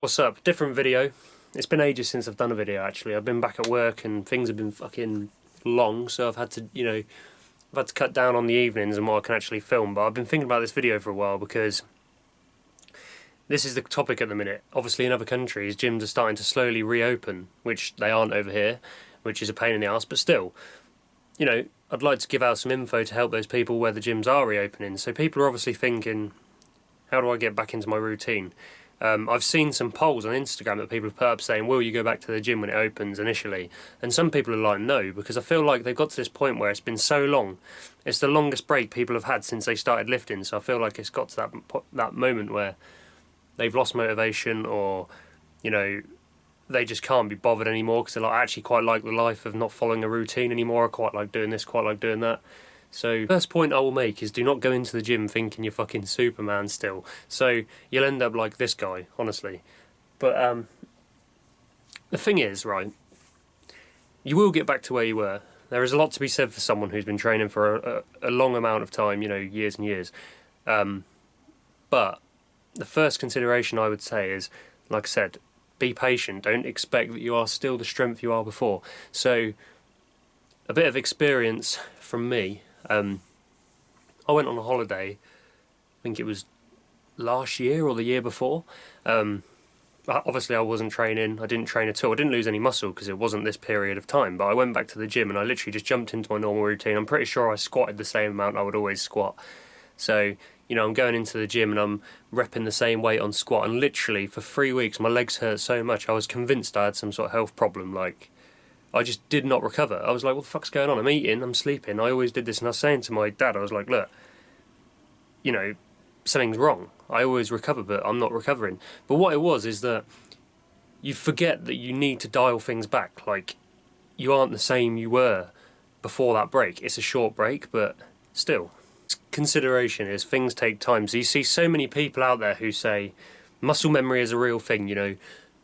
What's up? Different video. It's been ages since I've done a video actually. I've been back at work and things have been fucking long, so I've had to, I've had to cut down on the evenings and what I can actually film. But I've been thinking about this video for a while because this is the topic at the minute. Obviously in other countries, gyms are starting to slowly reopen, which they aren't over here, which is a pain in the ass, but still, I'd like to give out some info to help those people where the gyms are reopening. So people are obviously thinking, how do I get back into my routine? I've seen some polls on Instagram that people have put up saying, will you go back to the gym when it opens initially? And some people are like, no, because I feel like they've got to this point where it's been so long. It's the longest break people have had since they started lifting, so I feel like it's got to that moment where they've lost motivation, or, they just can't be bothered anymore because they're like, I actually quite like the life of not following a routine anymore. I quite like doing this, quite like doing that. So first point I will make is do not go into the gym thinking you're fucking Superman still. So you'll end up like this guy, honestly. But the thing is, right, you will get back to where you were. There is a lot to be said for someone who's been training for a long amount of time, years and years. But the first consideration I would say is, like I said, be patient. Don't expect that you are still the strength you are before. So a bit of experience from me. I went on a holiday, I think it was last year or the year before. Obviously I wasn't training, I didn't train at all, I didn't lose any muscle because it wasn't this period of time, but I went back to the gym and I literally just jumped into my normal routine. I'm pretty sure I squatted the same amount I would always squat. So, I'm going into the gym and I'm repping the same weight on squat, and literally for 3 weeks my legs hurt so much I was convinced I had some sort of health problem. Like, I just did not recover. I was like, what the fuck's going on? I'm eating, I'm sleeping. I always did this. And I was saying to my dad, I was like, look, something's wrong. I always recover, but I'm not recovering. But what it was is that you forget that you need to dial things back. Like, you aren't the same you were before that break. It's a short break, but still. Consideration is things take time. So you see so many people out there who say muscle memory is a real thing,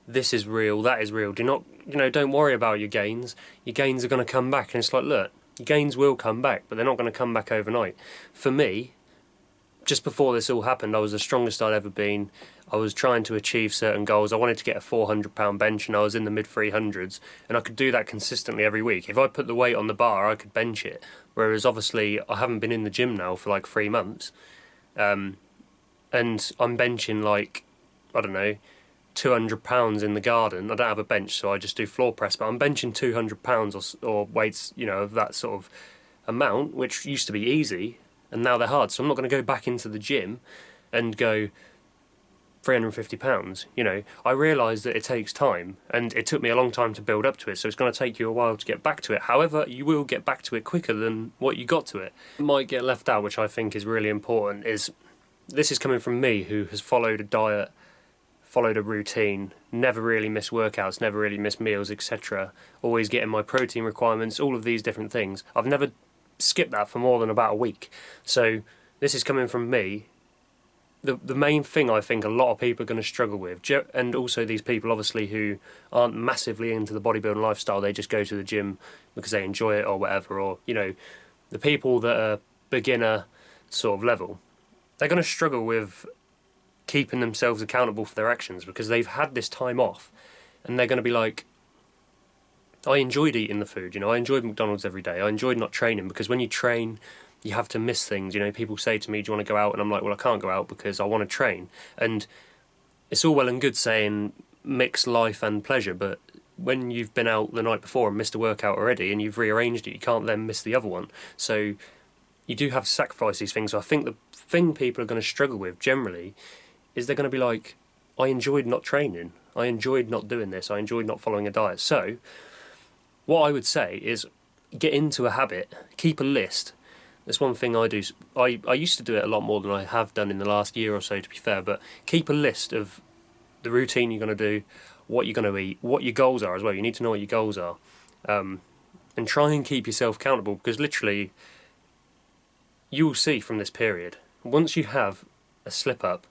this is real, that is real. Do not, don't worry about your gains. Your gains are going to come back. And it's like, look, your gains will come back, but they're not going to come back overnight. For me, just before this all happened, I was the strongest I'd ever been. I was trying to achieve certain goals. I wanted to get a 400-pound bench, and I was in the mid-300s, and I could do that consistently every week. If I put the weight on the bar, I could bench it. Whereas, obviously, I haven't been in the gym now for like 3 months. And I'm benching like, I don't know, 200 pounds in the garden. I don't have a bench, so I just do floor press, but I'm benching 200 pounds or weights, of that sort of amount, which used to be easy, and now they're hard. So I'm not going to go back into the gym and go 350 pounds. I realise that it takes time, and it took me a long time to build up to it, so it's going to take you a while to get back to it. However, you will get back to it quicker than what you got to it. What might get left out, which I think is really important, is this is coming from me, who has followed a diet, followed a routine, never really missed workouts, never really missed meals, etc. Always getting my protein requirements, all of these different things. I've never skipped that for more than about a week. So this is coming from me. The main thing I think a lot of people are going to struggle with, and also these people obviously who aren't massively into the bodybuilding lifestyle, they just go to the gym because they enjoy it or whatever, or, the people that are beginner sort of level, they're going to struggle with keeping themselves accountable for their actions because they've had this time off, and they're going to be like, I enjoyed eating the food, I enjoyed McDonald's every day, I enjoyed not training, because when you train you have to miss things. People say to me, do you want to go out? And I'm like, well, I can't go out because I want to train. And it's all well and good saying mix life and pleasure, but when you've been out the night before and missed a workout already and you've rearranged it, you can't then miss the other one. So you do have to sacrifice these things. So I think the thing people are going to struggle with generally is they're going to be like, I enjoyed not training, I enjoyed not doing this, I enjoyed not following a diet. So what I would say is get into a habit, keep a list. That's one thing I do. I used to do it a lot more than I have done in the last year or so, to be fair, but keep a list of the routine you're going to do, what you're going to eat, what your goals are as well. You need to know what your goals are, and try and keep yourself accountable, because literally you will see from this period, once you have a slip-up,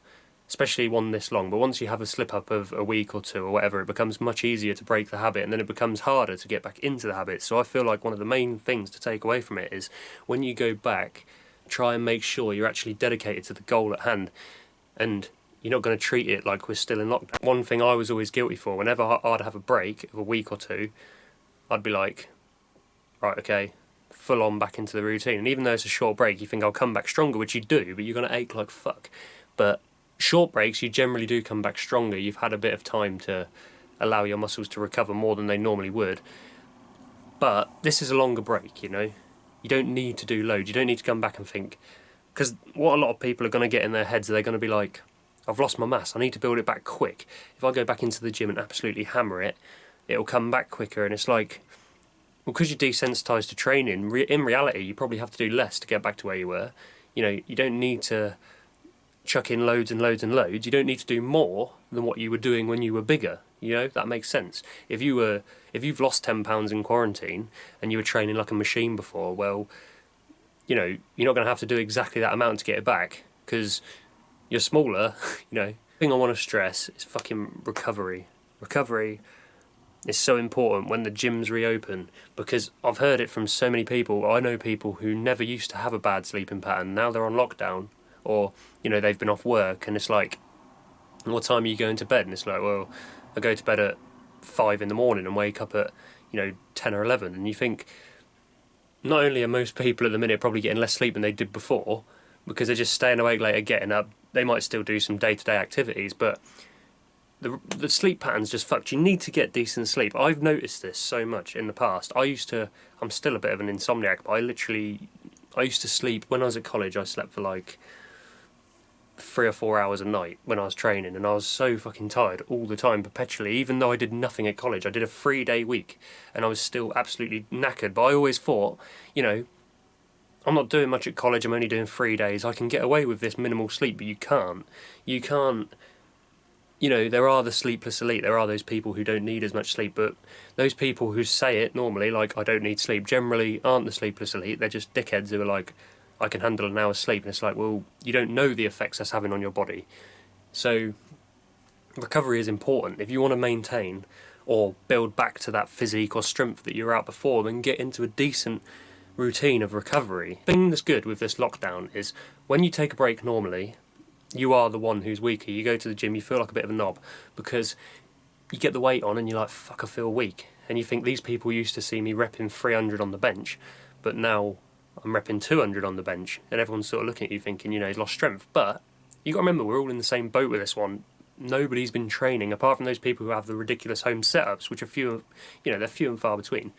especially one this long, but once you have a slip-up of a week or two or whatever, it becomes much easier to break the habit, and then it becomes harder to get back into the habit. So I feel like one of the main things to take away from it is when you go back, try and make sure you're actually dedicated to the goal at hand. And you're not going to treat it like we're still in lockdown. One thing I was always guilty for, whenever I'd have a break of a week or two, I'd be like, right, okay, full on back into the routine. And even though it's a short break, you think I'll come back stronger, which you do, but you're going to ache like fuck. But short breaks, you generally do come back stronger. You've had a bit of time to allow your muscles to recover more than they normally would. But this is a longer break, you know. You don't need to do loads. You don't need to come back and think. Because what a lot of people are going to get in their heads, they're going to be like, I've lost my mass, I need to build it back quick. If I go back into the gym and absolutely hammer it, it'll come back quicker. And it's like, well, because you're desensitised to training, in reality, you probably have to do less to get back to where you were. You know, you don't need to chuck in loads and loads and loads. You don't need to do more than what you were doing when you were bigger. You know, that makes sense. If you've lost 10 pounds in quarantine and you were training like a machine before, well, you know, you're not going to have to do exactly that amount to get it back because you're smaller. You know, the thing I want to stress is fucking recovery. Recovery is so important when the gyms reopen, because I've heard it from so many people. I know people who never used to have a bad sleeping pattern. Now they're on lockdown, or, you know, they've been off work and it's like, what time are you going to bed? And it's like, well, I go to bed at 5 in the morning and wake up at, you know, 10 or 11. And you think, not only are most people at the minute probably getting less sleep than they did before, because they're just staying awake later, getting up, they might still do some day-to-day activities, but the sleep pattern's just fucked. You need to get decent sleep. I've noticed this so much in the past. I'm still a bit of an insomniac, but I used to sleep, when I was at college, I slept for like 3 or 4 hours a night when I was training, and I was so fucking tired all the time, perpetually. Even though I did nothing at college, I did a 3-day week, and I was still absolutely knackered. But I always thought, you know, I'm not doing much at college, I'm only doing 3 days, I can get away with this minimal sleep. But you can't. You know, there are the sleepless elite, there are those people who don't need as much sleep, but those people who say it normally, like, I don't need sleep, generally aren't the sleepless elite. They're just dickheads who are like, I can handle an hour's sleep. And it's like, well, you don't know the effects that's having on your body. So recovery is important. If you want to maintain or build back to that physique or strength that you were at before, then get into a decent routine of recovery. The thing that's good with this lockdown is when you take a break normally, you are the one who's weaker. You go to the gym, you feel like a bit of a knob because you get the weight on and you're like, fuck, I feel weak. And you think, these people used to see me repping 300 on the bench, but now I'm repping 200 on the bench, and everyone's sort of looking at you thinking, you know, he's lost strength. But you got to remember, we're all in the same boat with this one. Nobody's been training, apart from those people who have the ridiculous home setups, which are few, you know, they're few and far between.